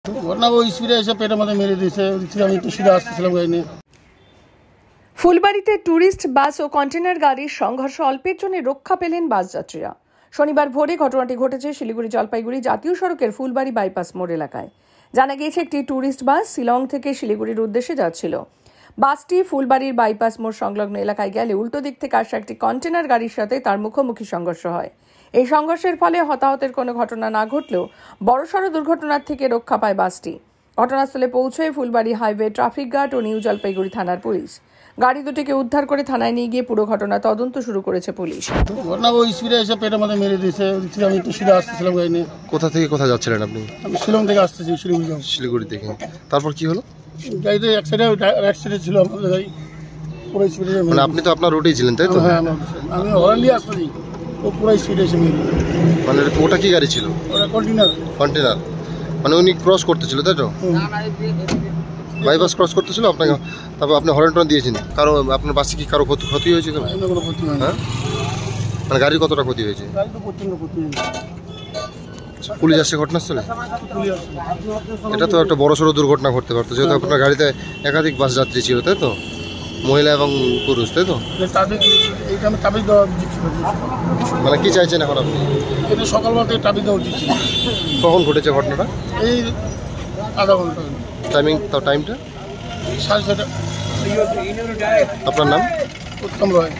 ঘটনা ওই স্পিডে এসে পেটের মধ্যে মেরে দিয়েছে। আমি একটু সিধা আসতেছিলাম গাড়ি নিয়ে। ফুলবাড়িতে ট্যুরিস্ট বাস ও কন্টেনার গাড়ির সংঘর্ষ অল্পের জন্য রক্ষা পেলেন বাস যাত্রীরা। শনিবার ভোরে ঘটনাটি ঘটেছে শিলিগুড়ি জলপাইগুড়ি জাতীয় সড়কের ফুলবাড়ি বাইপাস মোড় এলাকায়। জানা গিয়েছে একটি ট্যুরিস্ট বাস শিলং থেকে শিলিগুড়ির উদ্দেশ্যে যাচ্ছিল। বাসটি ফুলবাড়ির বাইপাস মোড় সংলগ্ন এলাকায় গেলে উল্টো দিক থেকে আসা একটি কন্টেনার গাড়ির সাথে তার মুখোমুখি সংঘর্ষ হয়। এই সংঘর্ষের ফলে হতাহতের কোনো ঘটনা না ঘটলেও বড়সড় দুর্ঘটনার থেকে রক্ষা পায় বাসটি। ঘটনাস্থলে পৌঁছয় ফুলবাড়ি হাইওয়ে ট্রাফিক গার্ড ও নিউ জলপাইগুড়ি থানার পুলিশ। গাড়ি দুটিকে উদ্ধার করে থানায় নিয়ে গিয়ে পুরো ঘটনা তদন্ত শুরু করেছে পুলিশ। ঘটনা ওই স্পিডে এসে পেটের মধ্যে মেরে দিয়েছে। আমি একটু সিধা আসতেছিলাম গাড়ি নিয়ে। কোথা থেকে কোথায় যাচ্ছিলেন আপনি? আমি শিলং থেকে আসতেছি, শিলিগুড়ি থেকে। তারপর কি হলো? গাড়িতে এক সাইডে রাইট সাইডে ছিল আমাদের গাড়ি, পুরো স্পিডে। মানে আপনি তো আপনার রোডেই ছিলেন, তাই তো? হ্যাঁ, আমি হর্ন দিয়ে আসতেছি, ও পুরো স্পিডে এসে মেরে দিয়েছে। মানে ওটা কি গাড়ি ছিল? ওটা কন্টেনার। কন্টেনার। মানে উনি ক্রস করতেছিল, তাই তো? বাইপাস ক্রস করতেছিল আপনাকে, তারপর আপনি হর্ন টর্ন দিয়েছেন। কারো আপনার বাসে কি কারো ক্ষতি হয়েছে? কোনো ক্ষতি হয়নি। হ্যাঁ, মানে গাড়ির কতটা ক্ষতি হয়েছে? গাড়ি তো প্রচন্ড ক্ষতি হয়েছে। পুলিশ আসছে ঘটনাস্থলে? পুলিশ আসছে। এটা তো একটা বড়সড় দুর্ঘটনা ঘটতে পারতো, যেহেতু আপনার গাড়িতে একাধিক বাস যাত্রী ছিল, তাই তো? মহিলা এবং পুরুষ, তাই তো? মানে কি চাইছেন এখন আপনি? এটা সকালবেলা থেকে ট্রাফিক দেওয়া উচিত ছিল। কখন ঘটেছে ঘটনাটা? এই আধা ঘন্টা। টাইমটা? 6:30। আপনার নাম? উত্তম রয়।